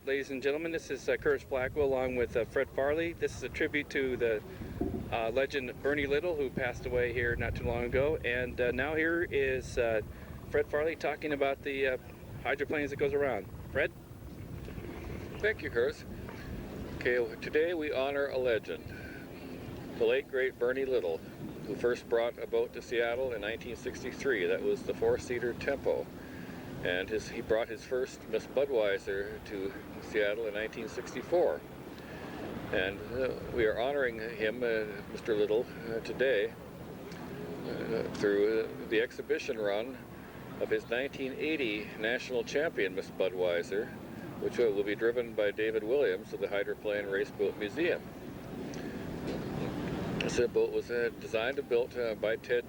ladies and gentlemen. This is Curtis Blackwell along with Fred Farley. This is a tribute to the legend Bernie Little, who passed away here not too long ago. And now here is Fred Farley talking about the hydroplanes that goes around. Fred? Thank you, Curtis. Okay, today we honor a legend, the late great Bernie Little, who first brought a boat to Seattle in 1963. That was the four-seater Tempo. And he brought his first Miss Budweiser to Seattle in 1964. And we are honoring him, Mr. Little, today through the exhibition run of his 1980 National Champion Miss Budweiser, which will be driven by David Williams of the Hydroplane Raceboat Museum. This boat was designed and built by Ted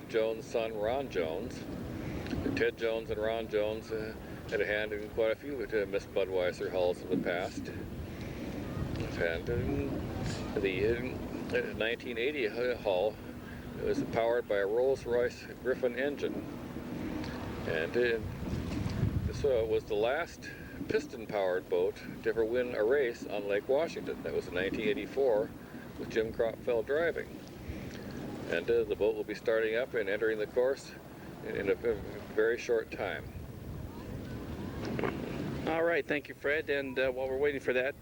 Jones' son, Ron Jones. Ted Jones and Ron Jones had a hand in quite a few Miss Budweiser hulls in the past. And the 1980 hull was powered by a Rolls-Royce Griffin engine. And this was the last piston-powered boat to ever win a race on Lake Washington. That was in 1984 with Jim Cropfell driving. And the boat will be starting up and entering the course in a very short time. All right, thank you, Fred. And while we're waiting for that,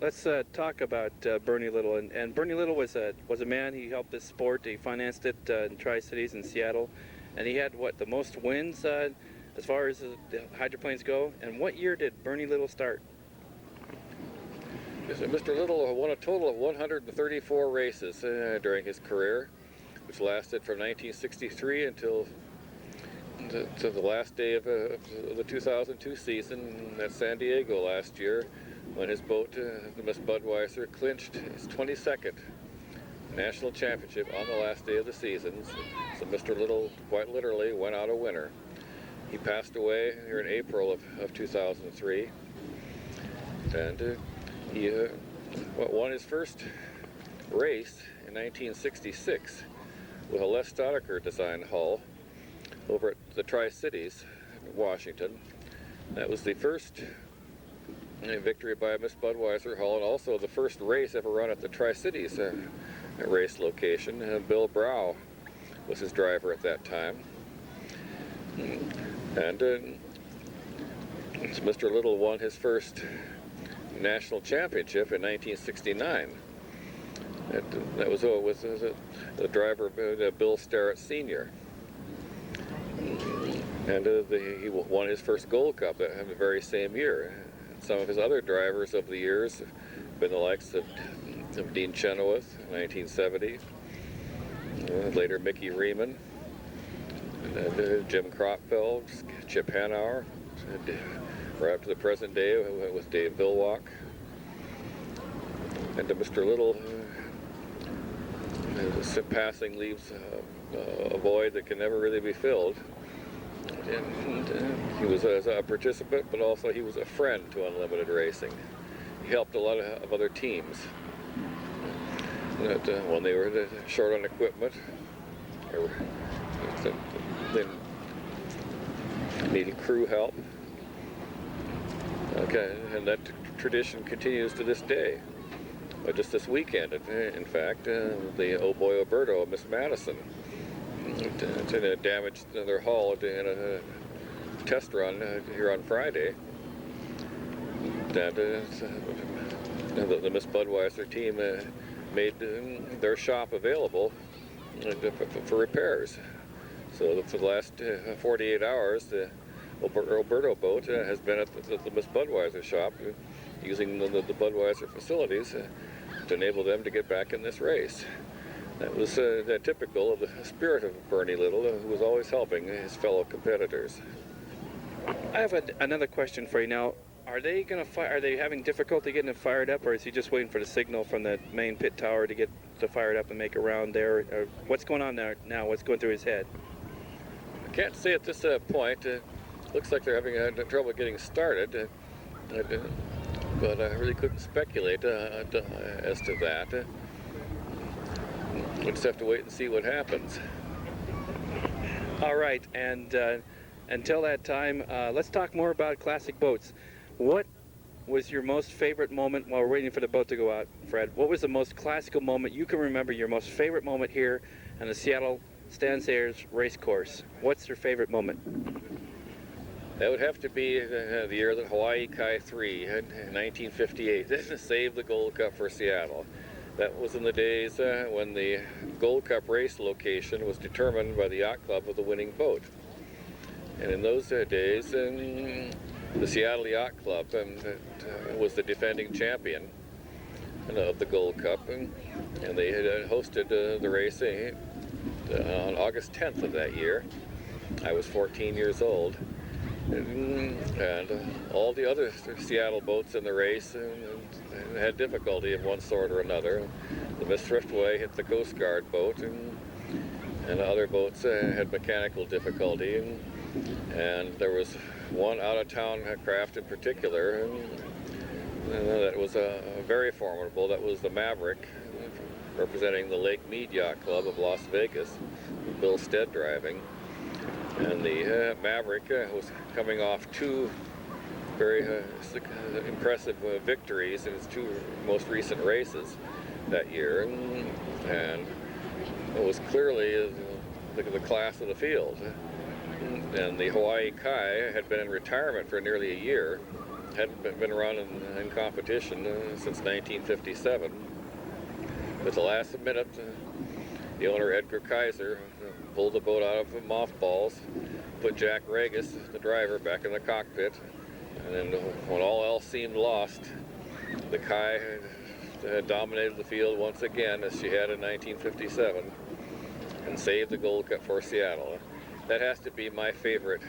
let's talk about Bernie Little. And Bernie Little was a man. He helped this sport. He financed it in Tri-Cities in Seattle, and he had the most wins as far as the hydroplanes go. And what year did Bernie Little start? Mr. Little won a total of 134 races during his career, which lasted from 1963 until the last day of the 2002 season at San Diego last year, when his boat, the Miss Budweiser, clinched his 22nd national championship on the last day of the season. So Mr. Little quite literally went out a winner. He passed away here in April of 2003, and he won his first race in 1966 with a Les Stoddicker designed hull over at the Tri-Cities, Washington. That was the first victory by a Miss Budweiser hull, and also the first race ever run at the Tri-Cities race location. Bill Brow was his driver at that time. And Mr. Little won his first national championship in 1969. That was with the driver Bill Starrett Sr. And he won his first Gold Cup the very same year. Some of his other drivers of the years have been the likes of Dean Chenoweth in 1970, later Mickey Riemann, and Jim Cropfeld, Chip Hanauer, right up to the present day with Dave Villwalk. And Mr. Little, his passing leaves a void that can never really be filled. And he was a participant, but also he was a friend to Unlimited Racing. He helped a lot of other teams when they were short on equipment, they needed crew help. Okay, and that tradition continues to this day. Just this weekend, in fact, the Oh Boy Oberto, Miss Madison, damaged their hull in a test run here on Friday. And the Miss Budweiser team made their shop available for repairs. So for the last 48 hours, the Oberto boat has been at the Miss Budweiser shop using the Budweiser facilities to enable them to get back in this race. That was typical of the spirit of Bernie Little, who was always helping his fellow competitors. I have another question for you now. Are they having difficulty getting it fired up, or is he just waiting for the signal from the main pit tower to get to fire it up and make a round there? Or what's going on there now? What's going through his head? I can't say at this point. Looks like they're having trouble getting started, but I really couldn't speculate as to that. We'll just have to wait and see what happens. All right, and until that time, let's talk more about classic boats. What was your most favorite moment while we're waiting for the boat to go out, Fred? What was the most classical moment you can remember, your most favorite moment here on the Seattle Stan Sayers race course? What's your favorite moment? That would have to be the year that Hawaii Kai 3 in 1958 saved the Gold Cup for Seattle. That was in the days when the Gold Cup race location was determined by the yacht club of the winning boat. And in those days, the Seattle Yacht Club was the defending champion of the Gold Cup, and they had hosted the race on August 10th of that year. I was 14 years old. And all the other Seattle boats in the race had difficulty of one sort or another. The Miss Thriftway hit the Coast Guard boat, and other boats had mechanical difficulty. And there was one out-of-town craft in particular that was very formidable. That was the Maverick, representing the Lake Mead Yacht Club of Las Vegas, Bill Stead driving. And the Maverick was coming off two very impressive victories in its two most recent races that year, and it was clearly the class of the field. And the Hawaii Kai had been in retirement for nearly a year, hadn't been run in competition since 1957. But at the last minute, the owner, Edgar Kaiser, pulled the boat out of mothballs, put Jack Regis, the driver, back in the cockpit, and then when all else seemed lost, the Kai had dominated the field once again, as she had in 1957, and saved the Gold Cup for Seattle. That has to be my favorite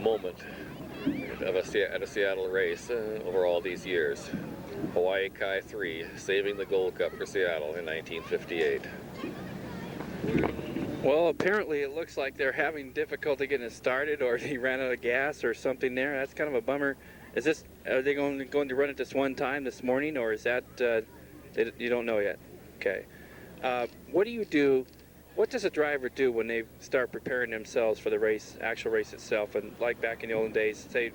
moment at a Seattle race over all these years. Hawaii Kai 3, saving the Gold Cup for Seattle in 1958. Well, apparently it looks like they're having difficulty getting it started, or they ran out of gas or something there. That's kind of a bummer. Are they going to run it this one time this morning, or is that, you don't know yet? Okay. What do you do? What does a driver do when they start preparing themselves for the race, actual race itself? And like back in the olden days, say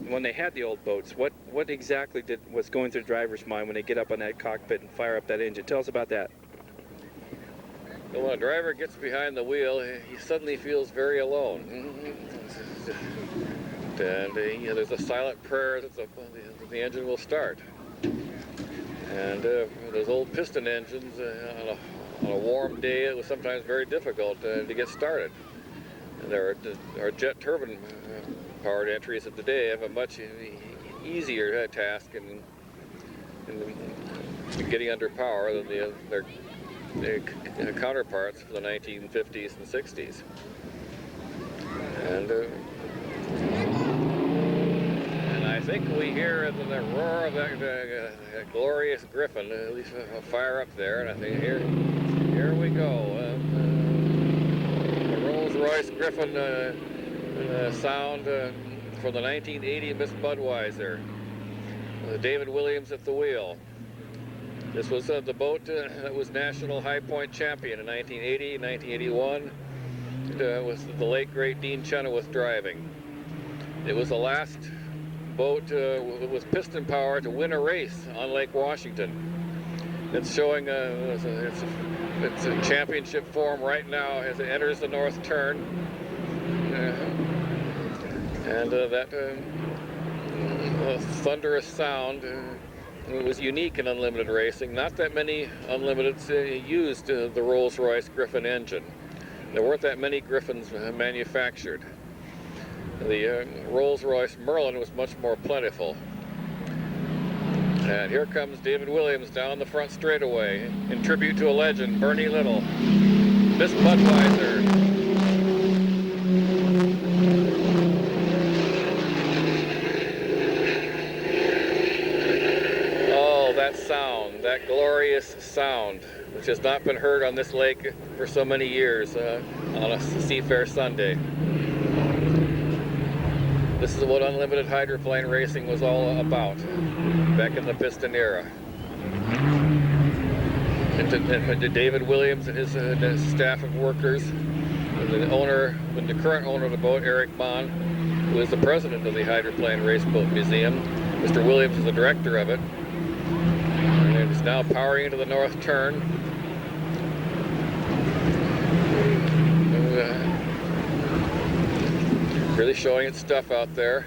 when they had the old boats, what exactly was going through the driver's mind when they get up on that cockpit and fire up that engine? Tell us about that. Well, when a driver gets behind the wheel, he suddenly feels very alone. And there's a silent prayer that the engine will start. And those old piston engines, on a warm day, it was sometimes very difficult to get started. And there are jet turbine powered entries of today have a much easier task in getting under power than their counterparts for the 1950s and 60s. And I think we hear the roar of that glorious Griffin, at least a fire up there, and I think here we go. The Rolls-Royce Griffin sound from the 1980 Miss Budweiser. David Williams at the wheel. This was the boat that was national high point champion in 1980, 1981. It was the late great Dean Chenoweth driving. It was the last boat with piston power to win a race on Lake Washington. It's showing it's a championship form right now as it enters the north turn. And that thunderous sound. It was unique in unlimited racing. Not that many unlimiteds used the Rolls-Royce Griffin engine. There weren't that many Griffins manufactured. The Rolls-Royce Merlin was much more plentiful. And here comes David Williams down the front straightaway in tribute to a legend, Bernie Little. Miss Budweiser. Sound, that glorious sound, which has not been heard on this lake for so many years on a Seafair Sunday. This is what unlimited hydroplane racing was all about back in the piston era. And to David Williams and his staff of workers, and the current owner of the boat, Eric Bond, who is the president of the Hydroplane Race Boat Museum, Mr. Williams is the director of it. And it is now powering into the north turn. Really showing its stuff out there.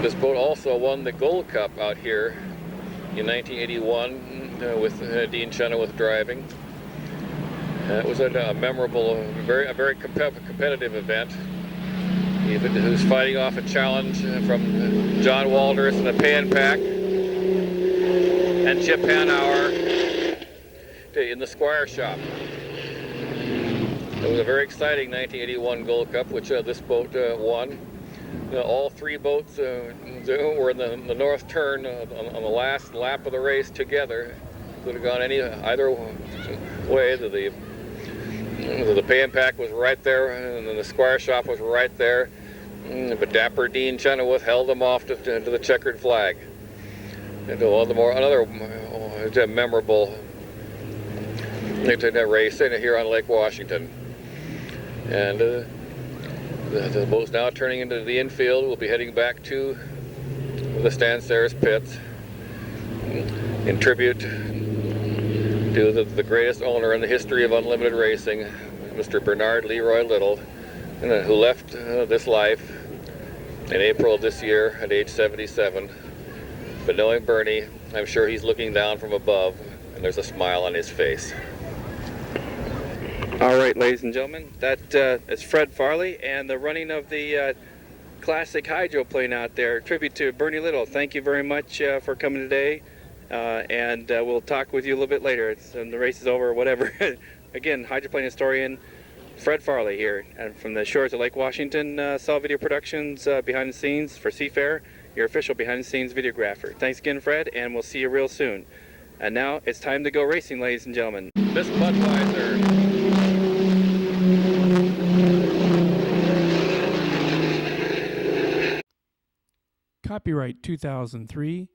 This boat also won the Gold Cup out here in 1981 with Dean Chenoweth driving. It was a memorable, a very competitive event. He was fighting off a challenge from John Walters in the Pan Pack and Chip Hanauer in the Squire Shop. It was a very exciting 1981 Gold Cup, which this boat won. All three boats were in the north turn on the last lap of the race together. Could have gone either way. The Pan Pack was right there, and then the Squire Shop was right there. But dapper Dean Chenoweth held them off to the checkered flag. And another memorable race here on Lake Washington. And the boat's now turning into the infield. We'll be heading back to the Stanceres pits in tribute to the greatest owner in the history of unlimited racing, Mr. Bernard Leroy Little, who left this life in April of this year at age 77. But knowing Bernie, I'm sure he's looking down from above, and there's a smile on his face. All right, ladies and gentlemen, that is Fred Farley and the running of the classic hydroplane out there. Tribute to Bernie Little. Thank you very much for coming today, and we'll talk with you a little bit later. The race is over or whatever. Again, hydroplane historian Fred Farley here, and from the shores of Lake Washington, Saw Video Productions behind the scenes for Seafair, your official behind the scenes videographer. Thanks again, Fred, and we'll see you real soon. And now it's time to go racing, ladies and gentlemen. Miss Budweiser. Copyright 2003,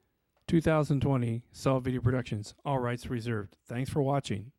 2020, Saw Video Productions. All rights reserved. Thanks for watching.